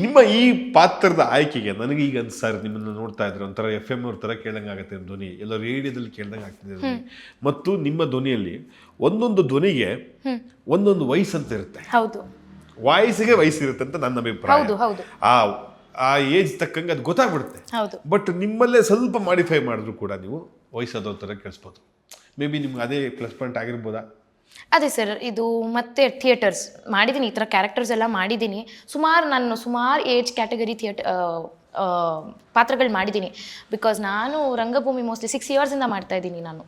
ನಿಮ್ಮ ಈ ಪಾತ್ರದ ಆಯ್ಕೆಗೆ ನನಗೆ ಈಗ ಸರ್ ನಿಮ್ಮನ್ನು ನೋಡ್ತಾ ಇದ್ರೆ ಒಂಥರ FM ಅವ್ರ ಥರ ಕೇಳಂಗೆ ಆಗುತ್ತೆ ನಿಮ್ಮ ಧ್ವನಿ, ಎಲ್ಲ ರೇಡಿಯೋದಲ್ಲಿ ಕೇಳ್ದಂಗೆ ಆಗ್ತಿದೆ ಧ್ವನಿ. ಮತ್ತು ನಿಮ್ಮ ಧ್ವನಿಯಲ್ಲಿ ಒಂದೊಂದು ಧ್ವನಿಗೆ ಒಂದೊಂದು ವಯಸ್ಸು ಅಂತ ಇರುತ್ತೆ. ಹೌದು ವಾಯ್ಸಿಗೆ ವಯಸ್ಸಿರುತ್ತೆ ಅಂತ ನನ್ನ ಅಭಿಪ್ರಾಯ. ಹೌದು ಹೌದು ಆ ಆ ಏಜ್ ತಕ್ಕಂಗೆ ಅದು ಗೊತ್ತಾಗ್ಬಿಡುತ್ತೆ. ಹೌದು. ಬಟ್ ನಿಮ್ಮಲ್ಲೇ ಸ್ವಲ್ಪ ಮಾಡಿಫೈ ಮಾಡಿದ್ರು ಕೂಡ ನೀವು ವಯಸ್ಸಾದವ್ರ ಥರ ಕೇಳಿಸ್ಬೋದು. ಮೇ ಬಿ ನಿಮ್ಗೆ ಅದೇ ಪ್ಲಸ್ ಪಾಯಿಂಟ್ ಆಗಿರ್ಬೋದಾ? ಅದೇ ಸರ್, ಇದು ಮತ್ತೆ ಥಿಯೇಟರ್ಸ್ ಮಾಡಿದ್ದೀನಿ, ಈ ಥರ ಕ್ಯಾರೆಕ್ಟರ್ಸ್ ಎಲ್ಲ ಮಾಡಿದ್ದೀನಿ. ಸುಮಾರು ಏಜ್ ಕ್ಯಾಟಗರಿ ಪಾತ್ರಗಳು ಮಾಡಿದ್ದೀನಿ. ಬಿಕಾಸ್ ನಾನು ರಂಗಭೂಮಿ ಮೋಸ್ಟ್ಲಿ 6 ಇಯರ್ಸಿಂದ ಮಾಡ್ತಾ ಇದ್ದೀನಿ ನಾನು.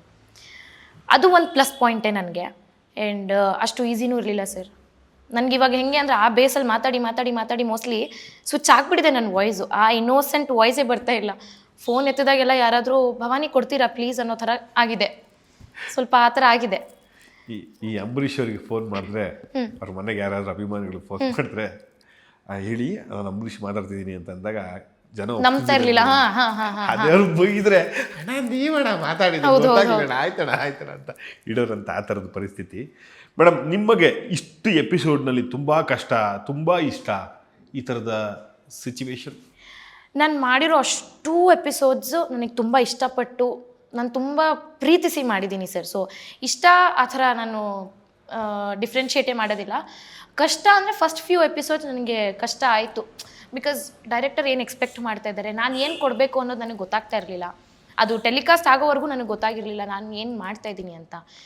ಅದು ಒಂದು ಪ್ಲಸ್ ಪಾಯಿಂಟೇ ನನಗೆ. ಆ್ಯಂಡ್ ಅಷ್ಟು ಈಸಿನೂ ಇರಲಿಲ್ಲ ಸರ್. ನನಗೆ ಇವಾಗ ಹೆಂಗೆ ಅಂದರೆ ಆ ಬೇಸಲ್ಲಿ ಮಾತಾಡಿ ಮೋಸ್ಟ್ಲಿ ಸ್ವಿಚ್ ಆಗಿಬಿಟ್ಟಿದೆ ನನ್ನ ವಾಯ್ಸು. ಆ ಇನ್ನೋಸೆಂಟ್ ವಾಯ್ಸೇ ಬರ್ತಾ ಇಲ್ಲ. ಫೋನ್ ಎತ್ತಿದಾಗೆಲ್ಲ ಯಾರಾದರೂ ಭವಾನಿ ಕೊಡ್ತೀರಾ ಪ್ಲೀಸ್ ಅನ್ನೋ ಥರ ಆಗಿದೆ, ಸ್ವಲ್ಪ ಆ ಥರ ಆಗಿದೆ. ಈ ಅಂಬರೀಷ್ ಅವರಿಗೆ ಫೋನ್ ಮಾಡಿದ್ರೆ, ಅವ್ರ ಮನೆಗೆ ಯಾರಾದ್ರೂ ಅಭಿಮಾನಿಗಳು ಫೋನ್ ಮಾಡಿದ್ರೆ ಹೇಳಿ ನಾನು ಅಂಬರೀಷ್ ಮಾತಾಡ್ತಿದ್ದೀನಿ ಅಂತ ಅಂದಾಗ ಜನ ನಂಬ್ತಾ ಇರಲಿಲ್ಲ. ಅದೇವ್ರು ಬೈದ್ರೆ ಅಣ್ಣ ನೀವಣ್ಣ ಮಾತಾಡಿದ್ರೆ ಆಯ್ತಣ ಅಂತ ಇಡೋರಂತ ಆ ಥರದ ಪರಿಸ್ಥಿತಿ. ಮೇಡಮ್, ನಿಮಗೆ ಇಷ್ಟು ಎಪಿಸೋಡ್ನಲ್ಲಿ ತುಂಬ ಕಷ್ಟ, ತುಂಬ ಇಷ್ಟ, ಈ ಥರದ ಸಿಚುವೇಶನ್? ನಾನು ಮಾಡಿರೋ ಅಷ್ಟು ಎಪಿಸೋಡ್ಸು ನನಗೆ ತುಂಬ ಇಷ್ಟಪಟ್ಟು ನಾನು ತುಂಬ ಪ್ರೀತಿಸಿ ಮಾಡಿದ್ದೀನಿ ಸರ್. ಸೊ ಇಷ್ಟ ಆ ಥರ ನಾನು ಡಿಫ್ರೆನ್ಷಿಯೇಟೇ ಮಾಡೋದಿಲ್ಲ. ಕಷ್ಟ ಅಂದರೆ ಫಸ್ಟ್ ಫ್ಯೂ ಎಪಿಸೋಡ್ಸ್ ನನಗೆ ಕಷ್ಟ ಆಯಿತು. ಬಿಕಾಸ್ ಡೈರೆಕ್ಟರ್ ಏನು ಎಕ್ಸ್ಪೆಕ್ಟ್ ಮಾಡ್ತಾ ಇದ್ದಾರೆ, ನಾನು ಏನು ಕೊಡಬೇಕು ಅನ್ನೋದು ನನಗೆ ಗೊತ್ತಾಗ್ತಾ ಇರಲಿಲ್ಲ. ಅದು ಟೆಲಿಕಾಸ್ಟ್ ಆಗೋವರೆಗೂ ನನಗೆ ಗೊತ್ತಾಗಿರಲಿಲ್ಲ ನಾನು ಏನು ಮಾಡ್ತಾ ಇದ್ದೀನಿ ಅಂತ.